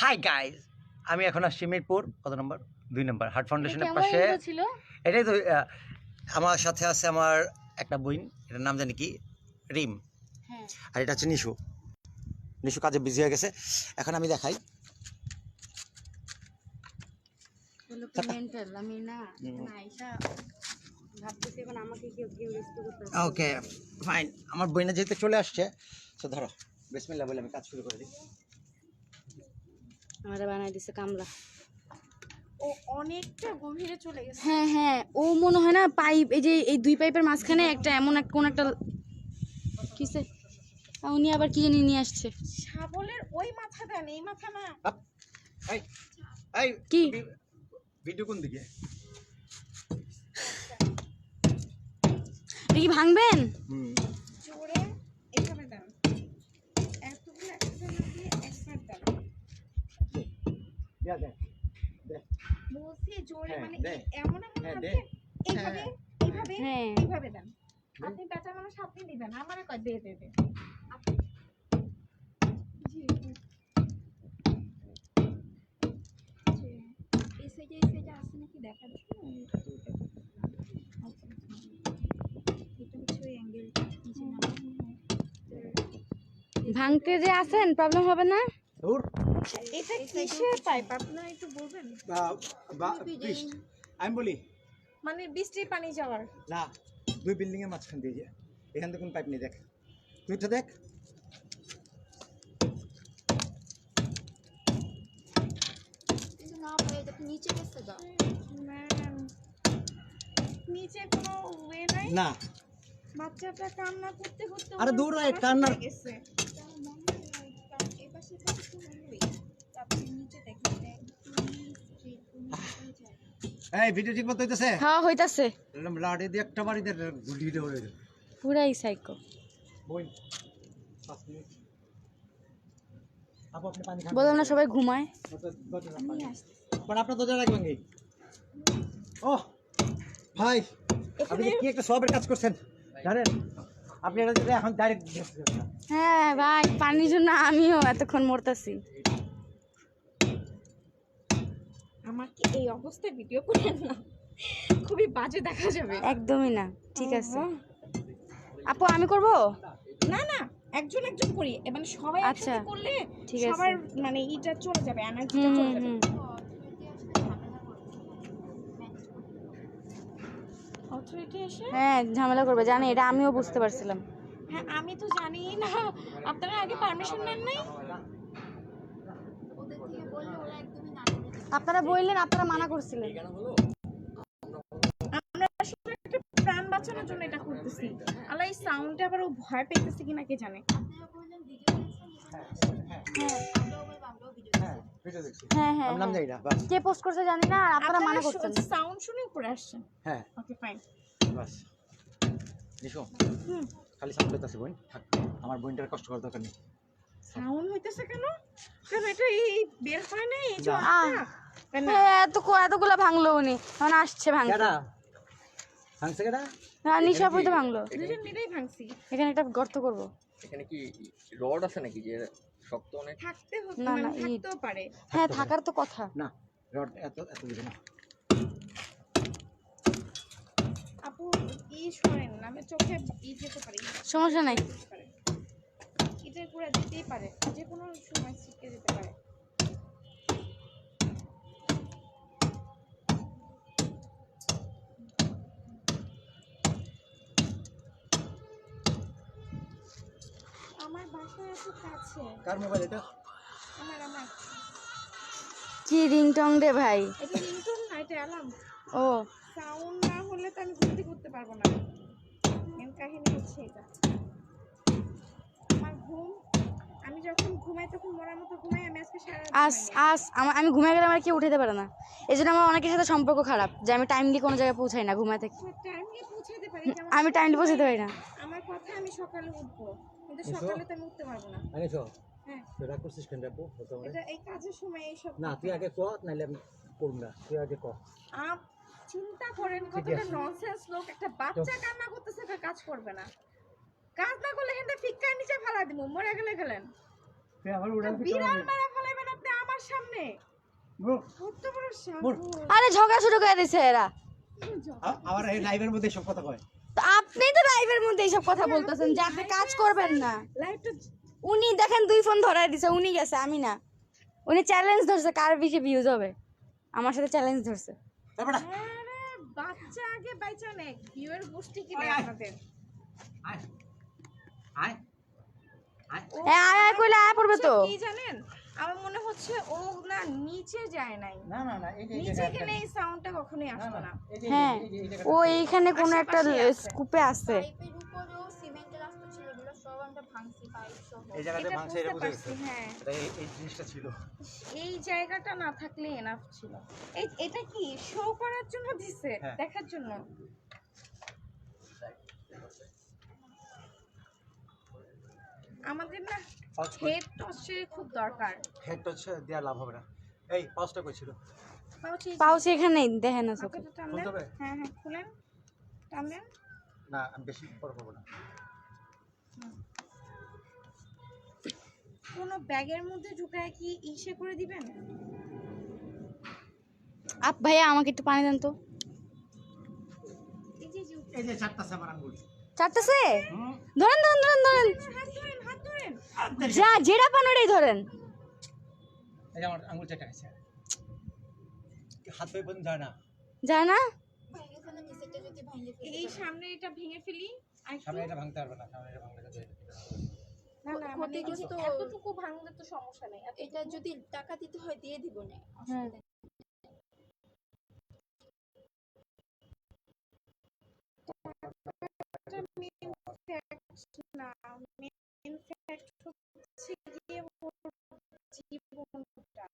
Hi guys, আমি এখন আসছি মিরপুর কত নম্বর 2 নম্বর হার্ট ফাউন্ডেশনের পাশে। এটাই তো আমার সাথে আছে আমার একটা বোন, এটার নাম জানি কি রিম, আর এটা হচ্ছে নিশু। নিশু কাজে বিজি হয়ে গেছে, এখন আমি দেখাই। ওকে ফাইন, আমার বোনে যেহেতু চলে আসছে, তো ধরো বিসমিল্লাহ বলে আমি কাজ শুরু করে দিই। আমারে বানাই দিছে কামলা। ও অনেকটা গভীরে চলে গেছে। হ্যাঁ হ্যাঁ, ও মনে হয় না পাইপ, এই যে এই দুই পাইপের মাঝখানে একটা এমন এক কোন একটা কিসে উনি আবার কি জানি নিয়ে আসছে। শাবলের ওই মাথা দেন, এই মাথা না। এই এই কি ভিডিও কোন দিকে? এটা কি ভাঙবেন? জোরে এইভাবে দেন, এতগুলো একসাথে না দিয়ে একসাথে দেন। ইয়া দে দে বলছি জোরে, হ্যাঁ, মানে দে। এমন এমন হ্যাঁ, না দে। দিয়ে এইভাবে এইভাবে হ্যাঁ। এইভাবে দেন। আপনি বেটা মানুষ, আপনি দিবেন, আমারে কয় দে দে দে। জি এসে যে আসছে নাকি দেখা যাচ্ছে না? আচ্ছা এটা হচ্ছে ওই অ্যাঙ্গেলটা নিচে নামা। ভাঙতে যে আছেন প্রবলেম হবে না? দূর এটা কিসের পাইপ আপনারা একটু বলবেন? আমি বলি মানে বৃষ্টির পানি যাওয়ার। না, 2 বিল্ডিং এর মাঝখান দিয়ে যায়, এখান থেকে কোন পাইপ নেই। দেখ তুই তো দেখ। নিচে গেছে গা, নিচে কোনো ওয়ে নাই না। বাচ্চাটা কান্না করতে করতে আরে দূর হয় কান্না গেছে। এই পাশে তো কিছু নেই, আপনি নিচে দেখেন। এই ভিডিও ঠিক মতো হইতাছে? হ্যাঁ হইতাছে, লাড়ি দিয়ে একটা বাড়ি দিয়ে গুলি দিয়ে ওরে পুরাই সাইকো। বই 5 মিনিট আপু আপনি পানি খান। বললাম না সবাই ঘুমায়। পর আপনার দরজা রাখবেন কি? ও ভাই, আপনি কি একটা সবের কাজ করছেন জানেন? আপনি এটা যদি এখন ডাইরেক্ট হ্যাঁ ভাই, পানির জন্য আমিও এতক্ষণ মরতাছি। আমাকে এই অবস্থায় ভিডিও করেন না, খুবই বাজে দেখা যাবে। একদমই না, ঠিক আছে আপু আমি করব। না না, একজন একজন করি, মানে সবাই আচ্ছা, একসাথে করলে ঠিক আছে। সবার মানে এটা চলে যাবে, এনার্জিটা চলে যাবে। অথরিটি এসে হ্যাঁ ঝামেলা করবে জানি, এটা আমিও বুঝতে পারছিলাম। হ্যাঁ আমি তো জানি না, আপনারা আগে পারমিশন নেন নাই? আপনারা বললেন, আপনারা মানা করছিলেন। আমরা আসলে একটা প্রাণ বাঁচানোর জন্য এটা করতেছি। আল্লাহ, এই সাউন্ডে আবার ও ভয় পেতেছে কিনা কে জানে। হ্যাঁ হ্যাঁ, আমি নাম জানি না, বাস কে পোস্ট করছে জানি না, আর আপনারা মানা করছেন। সাউন্ড শুনে উপরে আসছেন। হ্যাঁ ওকে ফাইন। বাস নিশো খালি সাউন্ড হইতাছে বোন, থাক আমার বোনটার কষ্ট করার দরকার নেই। সাউন্ড হইতেছে কেন? কারণ এটা এই বের হয় না এই যে এতগুলা ভাঙলো উনি, এখন আসছে ভাঙতে। কেডা ভাঙছে কেডা? হ্যাঁ নিশা পই তো ভাঙলো। দুজন মিলেই ভাঙছি। এখানে একটা গর্ত করব। এখানে কি রড আছে নাকি যে শক্ত অনেক? থাকতে হতো, না, মানে না, থাকতেও পারে। হ্যাঁ থাকার তো কথা। না রড এত এত দিবে না। আপু করেন না, আমি চোখে যেতে পারি। সমস্যা নাই। এটা পুরো যেতেই পারে, যে কোনো সময় ছিটকে যেতে পারে। আমার বাসায় এত কাছে। কার মোবাইল এটা? আমার কি রিংটং রে ভাই? এটা রিংটোন না, এটা অ্যালার্ম। ও সাউন্ড না হলে তো আমি করতে পারবো না। মেন কাহিনী হচ্ছে এটা। আমার ঘুম, আমি যখন ঘুমাই তখন মরার মতো ঘুমাই। আমি আজকে সারা আমি ঘুমিয়ে গেলে আমার কেউ উঠাতে পারে না। এই জন্য আমার অনেকের সাথে সম্পর্ক খারাপ, যে আমি টাইমলি কোনো জায়গায় পৌঁছাই না ঘুমায় থাকি। টাইমলি পৌঁছাতে পারি, আমি টাইমলি পৌঁছাতে পারি না। আমার কথা আমি সকালে উঠবো, কিন্তু সকালে তো আমি উঠতে পারবো না। আনিছো হ্যাঁ তুই রাগ করছিস কেন রাখবো বলতে পারে? এটা এই কাজের সময় এই সব না তুই আগে ক, নাইলে আমি করব না। তুই আগে ক। চিন্তা করেন কতটা ননসেন্স লোক, একটা বাচ্চা কান্না করতেছে, এটা কাজ করবে না। কাজ না করলে এখানটা ফিক্কার নিচে ফেলা দিব, মরে গেলেন। তুই আমার উড়াল বিড়াল মারা ফেলাইবেন আপনি এখানে কত বড় মুর। সাহস। আরে ঝগড়া শুরু করে দিছে এরা। আমার এই লাইভের মধ্যে সব কথা কয়। তো আপনি তো লাইভের মধ্যে এইসব কথা বলতেছেন যে আপনি কাজ করবেন না। লাইভটা উনি দেখেন 2 ফোন ধরায় দিছে, উনি গেছে আমি না। উনি চ্যালেঞ্জ ধরছে কার বেশি ভিউজ হবে, আমার সাথে চ্যালেঞ্জ ধরছে। তারপর আরে বাচ্চা আগে বাইচা নেক ভিউয়ার গোষ্ঠী কি নেই আপনাদের। আয় আয় আয় হ্যাঁ আয় আয় কইলে আয় পড়বে তো। কি জানেন আমার মনে হচ্ছে ও না নিচে যায় নাই, না না না এই যে নিচে গেলে এই সাউন্ডটা কখনোই আসতো না। হ্যাঁ ও এইখানে কোন একটা স্কুপে আছে। পাইপের উপরেও সিমেন্টের রাস্তা ছিল, এগুলো সব আমরা ভাঙছি পাইপ সহ। এই জায়গাতে এটা ভাঙছে, এটা বুঝতে বুঝে পারছি, গেছে। হ্যাঁ এই জিনিসটা ছিল। এই জায়গাটা না থাকলে এনাফ ছিল। এই এটা কি শো করার জন্য দিছে, হ্যাঁ। দেখার জন্য। আমাদের না Pause কর। হেড টসের খুব দরকার। হেড টাচ দেওয়া লাভ হবে না। এই পাঁচটা কই ছিল? পাউস এখানেই দেখেন না চোখে। আপনারটা টানলেন? খুলতে হবে? হ্যাঁ হ্যাঁ খুলেন, টানলেন। না আমি বেশি বড় করবো না। কোনো ব্যাগের মধ্যে ঢুকায় কি ইসে করে দিবেন? ভাইয়া আমাকে একটু পানি দেন তো। এই যে এই যে চারটা সামান আঙ্গুল। চারটাছে হুম ধরেন ধরেন ধরেন ধরেন, হাত ধরেন, হাত ধরেন। যা যেটা পান ওটাই ধরেন। এই যে আমার আঙ্গুল চারটা আছে। হাত পে বন্ধ যায় না। যায় না? ভাঙে ফেলে নিচেরটা যদি ভাঙে ফেলে এই সামনে এটা ভেঙে ফেলি আর একটু। সামনে এটা ভাঙতে পারবে না, সামনে এটা ভাঙলে তো না না মানে ক্ষতিগ্রস্ত এতটুকু ভাঙলে তো সমস্যা নেই। এটা যদি টাকা দিতে হয় দিয়ে দিব না, হ্যাঁ। অসুবিধা নেই। না মেন ফ্যাক্ট হচ্ছে গিয়ে ওর জীবনটা।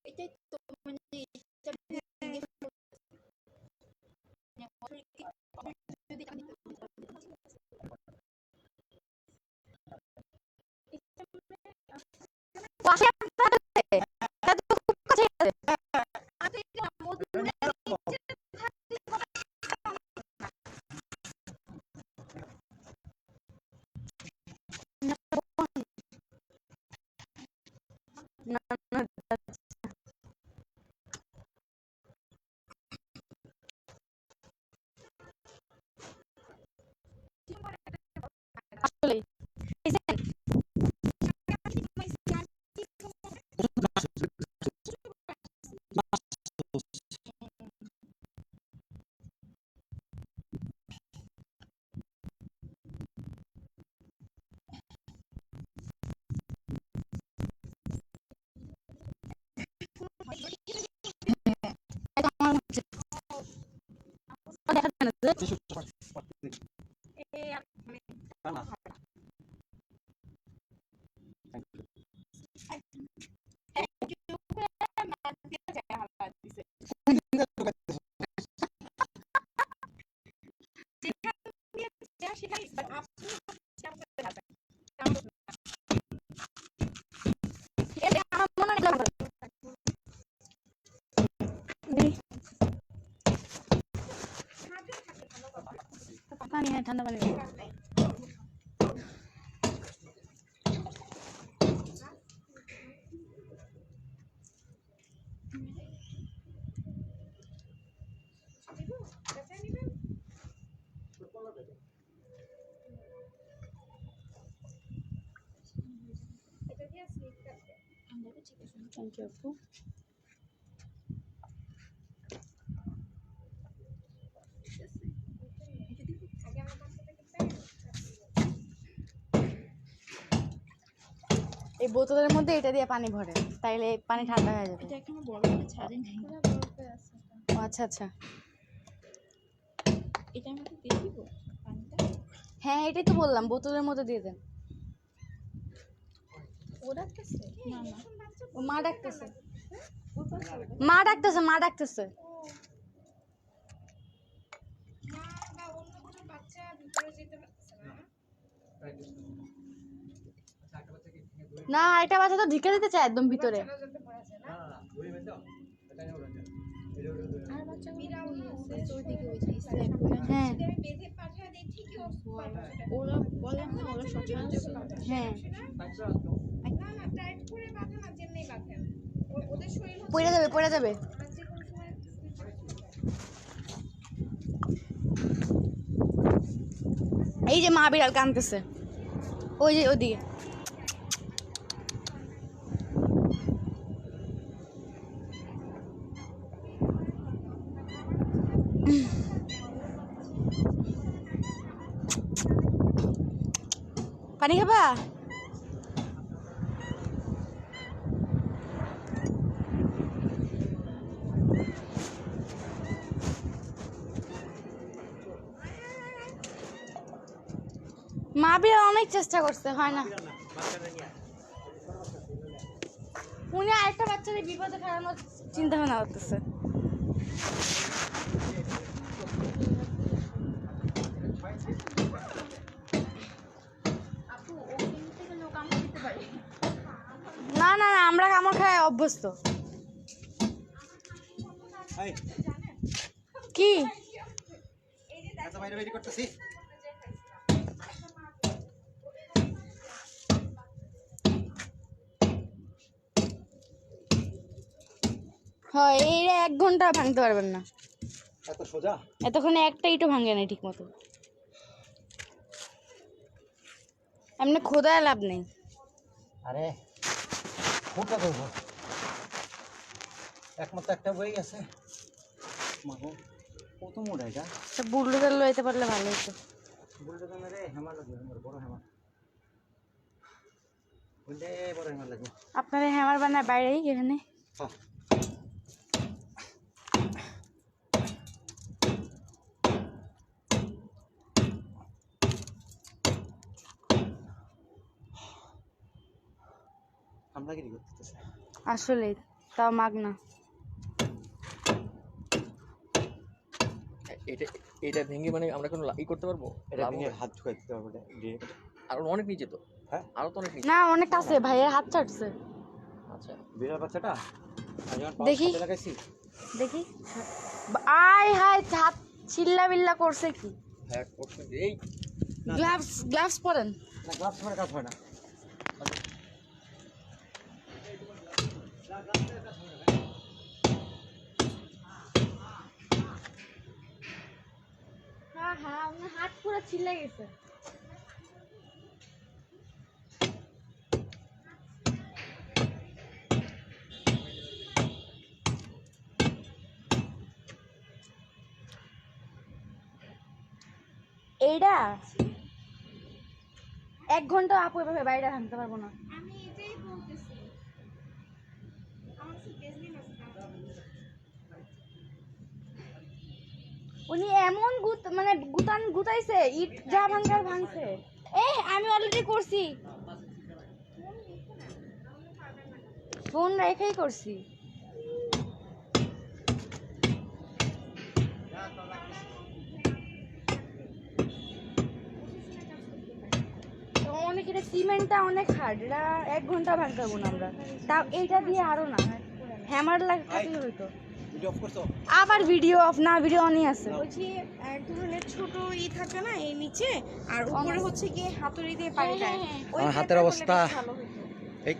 এটাই তো মানে এটা ভেঙে যদি টাকা দিতে হয় পাশে আপনাদের এটা তো খুব কাছে আছে। না, না, আসলেই। এই যে, এটা আমার হচ্ছে। দেখা যায় না যে? এই মানে এটা আমার মনে হয় না। পানি, হ্যাঁ ঠান্ডা পানি। থ্যাংক ইউ আপু। এই বোতলের মধ্যে এটা দিয়ে পানি ভরে, তাইলে পানি ঠান্ডা হয়ে যাবে। এটা এখনো বড় করে ছাড়ি নাই। ও আচ্ছা আচ্ছা। এটার মধ্যে দিয়ে দিব পানিটা। হ্যাঁ এটাই তো বললাম, বোতলের মধ্যে দিয়ে দেন। ও ডাকতেছে? না না, ও মা ডাকতেছে, মা ডাকতেছে, মা ডাকতেছে। মা বা অন্য কোনো বাচ্চা ভিতরে যেতে পারতেছে না। না এটা বাচ্চা তো ঢুকে দিতে চায় একদম ভিতরে। বাচ্চারা যাতে পড়ে যায় না। আর বাচ্চাগুলো কই আছে? ওইদিকে ওই যে স্ল্যাব গুলো। হ্যাঁ যদি আমি বেঁধে পাঠিয়ে দিই ঠিকই বাচ্চাটা ওরা বলেন না ওরা সচরাচর হ্যাঁ না না টাইট করে বাঁধা না, যেমনি বাঁধেন ওদের পড়ে যাবে পড়ে যাবে। এই যে মা বিড়াল কাঁদতেছে, ওই যে ওদিকে। পানি খাবা? মা বিড়াল অনেক চেষ্টা করছে, হয় না। উনি আরেকটা বাচ্চাদের বিপদে ফেলানোর চিন্তা ভাবনা করতেছে। না না না, আমরা কামড় খাই অভ্যস্ত। কি হয়, এইটা 1 ঘন্টা ভাঙতে পারবেন না। এত সোজা? এতক্ষণে একটা ইটও ভাঙে না ঠিক মতো। এমনি খোদায় লাভ নেই। আরে কোনটা করবো? একমাত্র একটা বই আছে। মাগো কত মোটা এটা। বুলডোজার লইতে পারলে ভালো হতো। বুলডোজার রে হেমার লাগবে, বড় হেমার। ওইটা বড় হেমার লাগবে। আপনারা হ্যামার বানায় বাইরেই এখানে? হ্যাঁ। আমরা কি করতেছে? আসলে তাও মাগনা। এটা এটা ভেঙে মানে আমরা কোনো ই করতে পারবো? এটা ভেঙে হাত ঢুকাই দিতে পারবো ডিরেক্ট। আর অনেক নিচে তো। হ্যাঁ আরো তো অনেক নিচে। না অনেক কাছে, ভাইয়ের হাত ছাড়ছে। আচ্ছা বিড়াল বাচ্চাটা দেখি। লাগাইছি। দেখি আয় হায়, হাত চিল্লা বিল্লা করছে কি? হ্যাঁ করতে এই গ্লাভস পরেন। না গ্লাভস পরে কাজ হয় না। হ্যাঁ হ্যাঁ, আমার হাত পুরো চিল্লা গেছে। এইটা 1 ঘন্টা আপু এভাবে বাইরে ভাঙতে পারবো না। আমি এটাই বলতেছি, আমার কাছে বেজলি মাছ উনি এমন মানে গুতাইছে, ইট যা ভাঙার ভাঙছে। আমি অলরেডি করছি, ফোন রেখেই করছি। অনেক, এটা সিমেন্টটা অনেক হার্ড, এটা 1 ঘন্টা ভাঙতে পারবো না আমরা। তাও এইটা দিয়ে আরো না, হ্যামার লাগতে হইতো। ভিডিও অফ করছো? আবার ভিডিও অফ না, ভিডিও অনই আছে। বলছি এক ধরনের ছোট ই থাকে না এই নিচে, আর উপরে হচ্ছে গিয়ে হাতুড়ি দিয়ে পানি দেয়। আমার হাতের অবস্থা এই